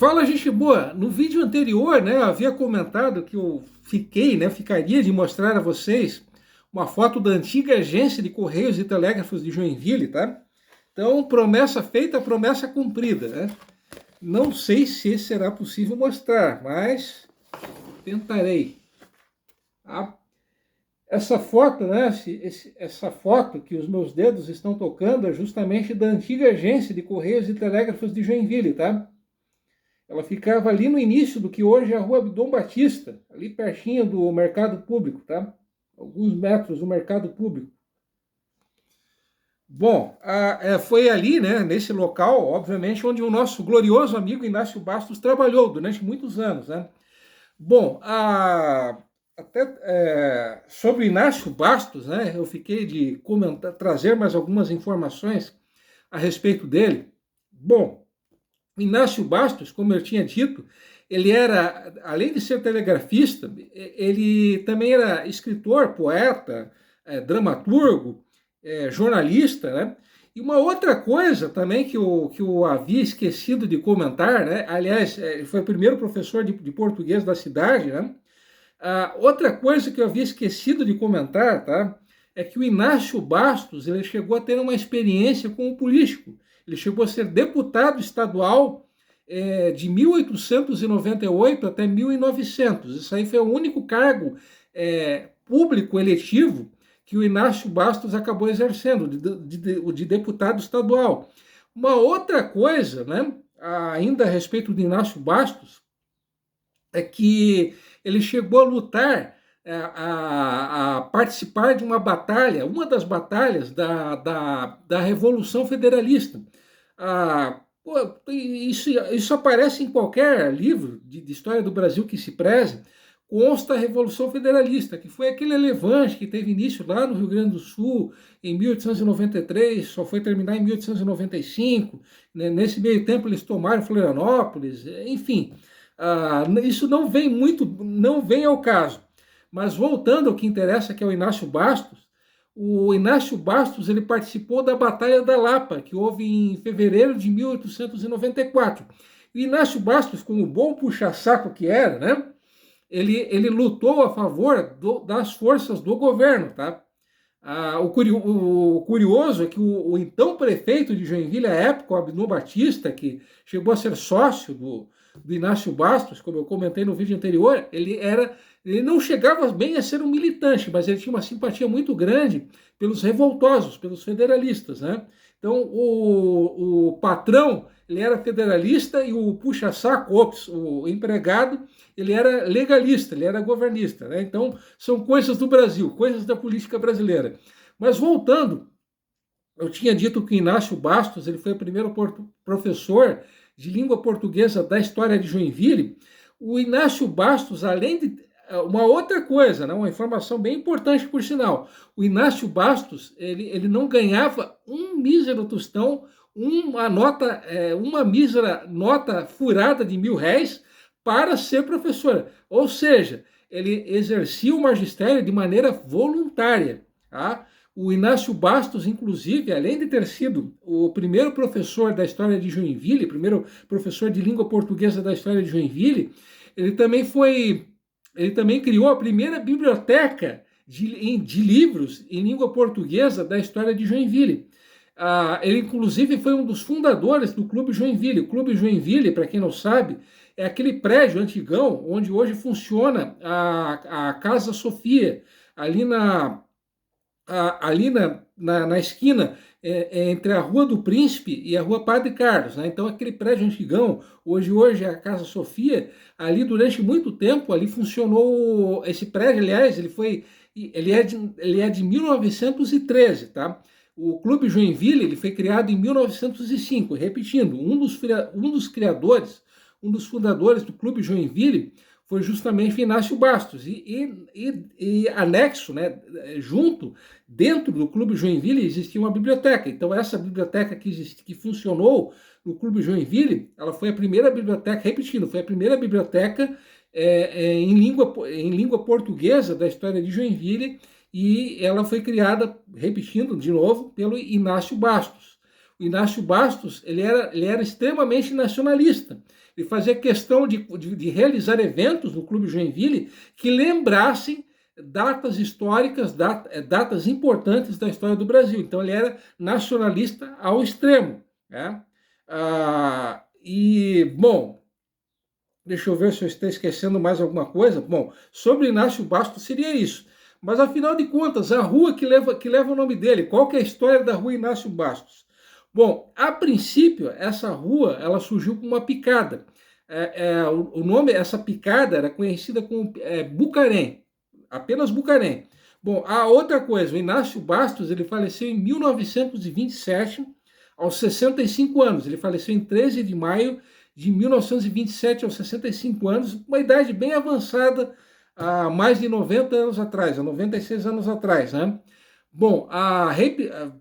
Fala, gente boa. No vídeo anterior, né, eu havia comentado que eu ficaria de mostrar a vocês uma foto da antiga agência de Correios e Telégrafos de Joinville, tá? Então, promessa feita, promessa cumprida, né? Não sei se será possível mostrar, mas tentarei. Ah, essa foto, né, essa foto que os meus dedos estão tocando é justamente da antiga agência de Correios e Telégrafos de Joinville, tá? Ela ficava ali no início do que hoje é a Rua Dom Batista, ali pertinho do mercado público, tá? Alguns metros do mercado público. Bom, foi ali, né, nesse local, obviamente, onde o nosso glorioso amigo Inácio Bastos trabalhou durante muitos anos, né? Bom, sobre Inácio Bastos, né, eu fiquei de comentar, trazer mais algumas informações a respeito dele. Bom, Inácio Bastos, como eu tinha dito, ele era, além de ser telegrafista, ele também era escritor, poeta, dramaturgo, jornalista, né? E uma outra coisa também que eu havia esquecido de comentar, né? Aliás, ele foi o primeiro professor de português da cidade, né? Outra coisa que eu havia esquecido de comentar, tá? É que o Inácio Bastos ele chegou a ter uma experiência como político. Ele chegou a ser deputado estadual de 1898 até 1900. Isso aí foi o único cargo público eletivo que o Inácio Bastos acabou exercendo, de deputado estadual. Uma outra coisa, né, ainda a respeito de Inácio Bastos, é que ele chegou a lutar, a participar de uma batalha, uma das batalhas da Revolução Federalista. Isso aparece em qualquer livro de história do Brasil que se preze, consta a Revolução Federalista, que foi aquele levante que teve início lá no Rio Grande do Sul em 1893, só foi terminar em 1895, né? Nesse meio tempo eles tomaram Florianópolis, enfim. Isso não vem ao caso. Mas voltando ao que interessa, que é o Inácio Bastos ele participou da Batalha da Lapa, que houve em fevereiro de 1894. O Inácio Bastos, como bom puxa-saco que era, né, ele lutou a favor das forças do governo, tá? O curioso é que o então prefeito de Joinville, à época, o Abdon Batista, que chegou a ser sócio do Inácio Bastos, como eu comentei no vídeo anterior, ele não chegava bem a ser um militante, mas ele tinha uma simpatia muito grande pelos revoltosos, pelos federalistas, né? Então, o patrão, ele era federalista e o puxa-saco, o empregado, ele era legalista, ele era governista, né? Então, são coisas do Brasil, coisas da política brasileira. Mas voltando, eu tinha dito que o Inácio Bastos ele foi o primeiro professor de língua portuguesa da história de Joinville. O Inácio Bastos, além de uma outra coisa, né, uma informação bem importante por sinal, o Inácio Bastos ele não ganhava um mísero tostão, uma mísera nota furada de R$ 1.000 para ser professor. Ou seja, ele exercia o magistério de maneira voluntária. Tá? O Inácio Bastos, inclusive, além de ter sido o primeiro professor da história de Joinville, primeiro professor de língua portuguesa da história de Joinville, ele também criou a primeira biblioteca de livros em língua portuguesa da história de Joinville. Ele, inclusive, foi um dos fundadores do Clube Joinville. O Clube Joinville, para quem não sabe, é aquele prédio antigão onde hoje funciona a Casa Sofia, ali na esquina entre a Rua do Príncipe e a Rua Padre Carlos, né? Então aquele prédio antigão, hoje é a Casa Sofia, ali durante muito tempo ali funcionou esse prédio, aliás, ele é de 1913, tá? O Clube Joinville ele foi criado em 1905, repetindo, um dos criadores, um dos fundadores do Clube Joinville foi justamente Inácio Bastos. E anexo, né, junto, dentro do Clube Joinville, existia uma biblioteca. Então, essa biblioteca que funcionou no Clube Joinville, ela foi a primeira biblioteca, repetindo, foi a primeira biblioteca em língua portuguesa da história de Joinville, e ela foi criada, repetindo de novo, pelo Inácio Bastos. O Inácio Bastos ele era extremamente nacionalista. Ele fazia questão de realizar eventos no Clube Joinville que lembrassem datas históricas, datas importantes da história do Brasil. Então ele era nacionalista ao extremo, né? Bom, deixa eu ver se eu estou esquecendo mais alguma coisa. Bom, sobre Inácio Bastos seria isso. Mas, afinal de contas, a rua que leva o nome dele, qual que é a história da rua Inácio Bastos? Bom, a princípio, essa rua ela surgiu com uma picada. O nome, essa picada era conhecida como Bucarém, apenas Bucarém. Bom, a outra coisa, o Inácio Bastos, ele faleceu em 1927, aos 65 anos. Ele faleceu em 13 de maio de 1927, aos 65 anos, uma idade bem avançada, há mais de 90 anos atrás, há 96 anos atrás, né? Bom,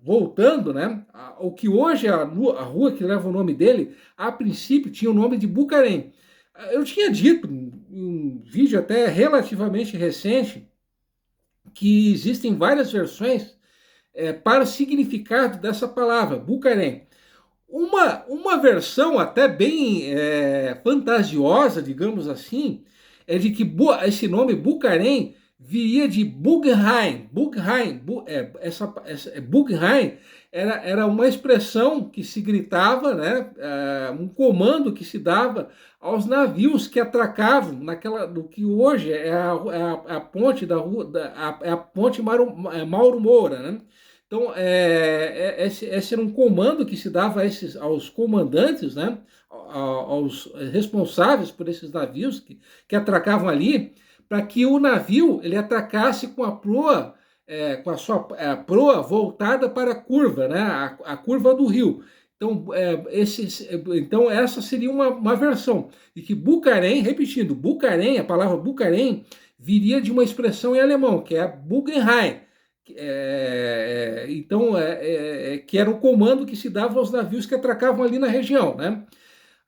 voltando, né? O que hoje é a rua que leva o nome dele, a princípio tinha o nome de Bucarém. Eu tinha dito, em um vídeo até relativamente recente, que existem várias versões para o significado dessa palavra, Bucarém. Uma versão até bem fantasiosa, digamos assim, é de que esse nome Bucarém viria de Bugheim. Bugheim era uma expressão que se gritava, né, um comando que se dava aos navios que atracavam do que hoje é a ponte da rua, a ponte Mauro Moura, né? Então, esse era um comando que se dava aos comandantes, né, aos responsáveis por esses navios que atracavam ali, para que o navio ele atracasse com a proa, com a sua proa voltada para a curva, né, a curva do rio. Então, então essa seria uma versão. E que Bucarém, repetindo, Bucarém, a palavra Bucarém, viria de uma expressão em alemão, que é Bugenheim. Então, que era o comando que se dava aos navios que atracavam ali na região, né?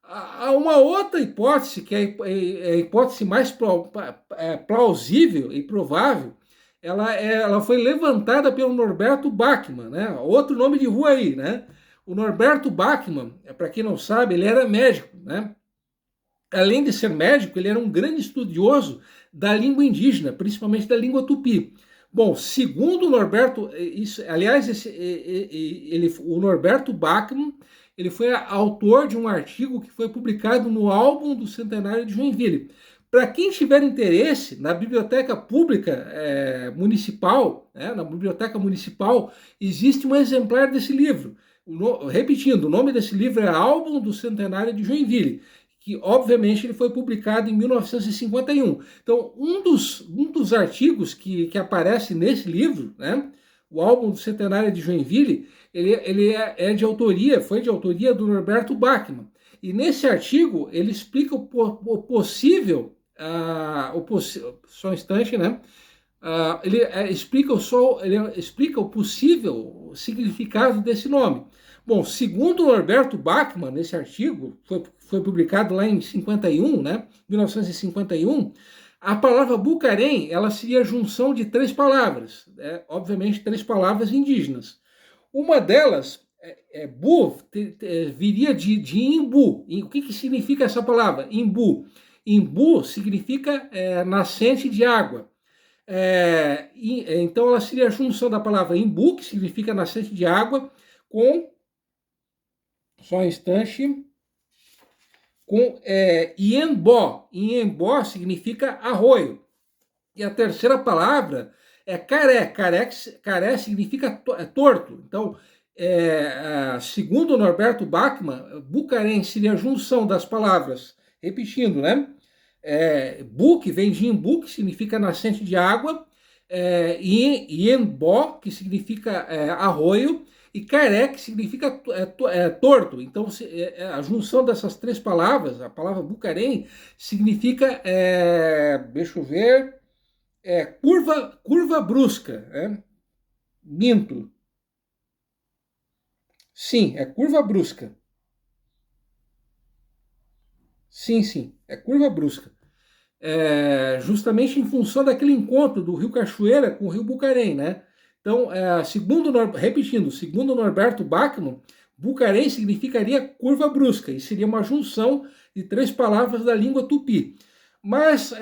Há uma outra hipótese, que é a hipótese mais plausível e provável, ela foi levantada pelo Norberto Bachmann, né? Outro nome de rua aí, né? O Norberto Bachmann, para quem não sabe, ele era médico, né? Além de ser médico, ele era um grande estudioso da língua indígena, principalmente da língua tupi. Bom, segundo o Norberto, o Norberto Bachmann, ele foi autor de um artigo que foi publicado no álbum do Centenário de Joinville. Para quem tiver interesse, na Biblioteca Pública Municipal, né, na Biblioteca Municipal, existe um exemplar desse livro. Repetindo, o nome desse livro é Álbum do Centenário de Joinville, que obviamente ele foi publicado em 1951. Então, um dos artigos que aparece nesse livro, né, o Álbum do Centenário de Joinville, ele foi de autoria do Norberto Bachmann. E nesse artigo ele explica o possível, só um instante, né? Ele explica o possível significado desse nome. Bom, segundo o Norberto Bachmann, nesse artigo, foi publicado lá em 51, né, 1951, a palavra Bucarém, ela seria a junção de três palavras, obviamente três palavras indígenas. Uma delas, Bu, viria de Imbu. O que significa essa palavra? Imbu. Imbu significa nascente de água. Então ela seria a junção da palavra Imbu, que significa nascente de água, com, só um instante, com Iembó. Iembó significa arroio. E a terceira palavra é caré. Caré significa torto. Então, segundo Norberto Bachmann, Bucarém seria a junção das palavras, repetindo, né? Bu, que vem de Imbu, que significa nascente de água, Iembó, que significa arroio, e caré, que significa torto. Então, a junção dessas três palavras, a palavra Bucarém, significa, deixa eu ver, curva brusca. Minto. Sim, é curva brusca. Sim, é curva brusca. Justamente em função daquele encontro do Rio Cachoeira com o Rio Bucarém, né? Então, segundo Norberto Bachmann, Bucarém significaria curva brusca e seria uma junção de 3 palavras da língua tupi. Mas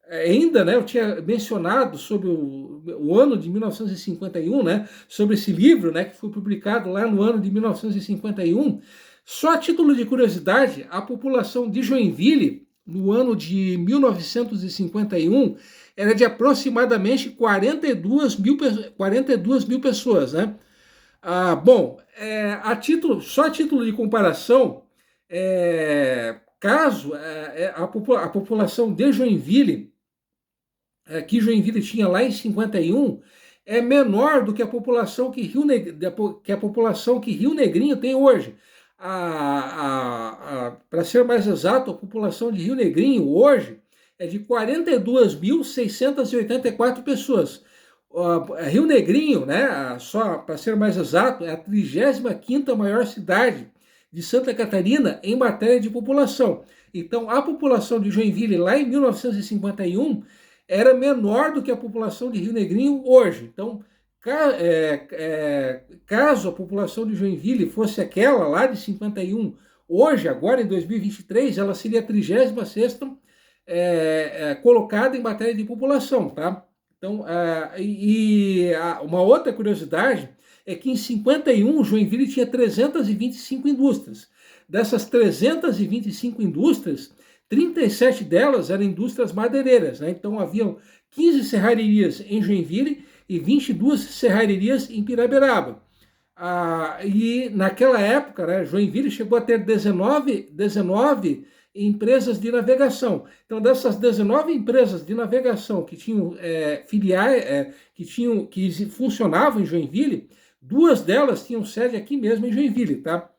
ainda, né, eu tinha mencionado sobre o ano de 1951, né, sobre esse livro, né, que foi publicado lá no ano de 1951. Só a título de curiosidade, a população de Joinville, no ano de 1951, era de aproximadamente 42 mil pessoas, né? Bom, só a título de comparação, caso a população de Joinville, que Joinville tinha lá em 51, é menor do que a população que Rio Negrinho tem hoje. Para ser mais exato, a população de Rio Negrinho hoje é de 42.684 pessoas. Rio Negrinho, né, só para ser mais exato, é a 35ª maior cidade de Santa Catarina em matéria de população. Então, a população de Joinville lá em 1951 era menor do que a população de Rio Negrinho hoje. Então, caso a população de Joinville fosse aquela lá de 51, hoje, agora em 2023, ela seria a 36ª colocada em matéria de população, tá? Então, uma outra curiosidade é que em 51, Joinville tinha 325 indústrias. Dessas 325 indústrias, 37 delas eram indústrias madeireiras, né? Então, haviam 15 serrarias em Joinville e 22 serrarias em Piraberaba. E naquela época, né, Joinville chegou a ter 19 empresas de navegação. Então, dessas 19 empresas de navegação que tinham filiais, que funcionavam em Joinville, 2 delas tinham sede aqui mesmo em Joinville, tá?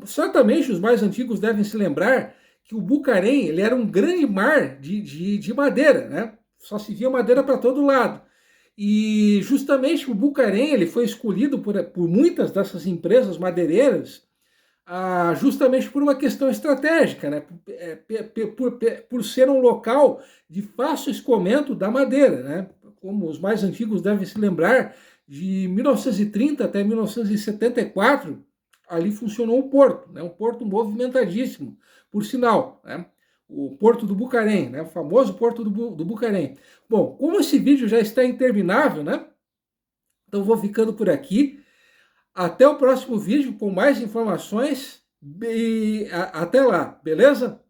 Certamente os mais antigos devem se lembrar que o Bucarém, ele era um grande mar de madeira, né? Só se via madeira para todo lado. E justamente o Bucarém, ele foi escolhido por muitas dessas empresas madeireiras justamente por uma questão estratégica, né? Por ser um local de fácil escoamento da madeira, né? Como os mais antigos devem se lembrar, de 1930 até 1974, ali funcionou um porto, né? Um porto movimentadíssimo, por sinal, né? O Porto do Bucarém, né? O famoso Porto do Bucarém. Bom, como esse vídeo já está interminável, né? Então vou ficando por aqui. Até o próximo vídeo com mais informações e até lá, beleza?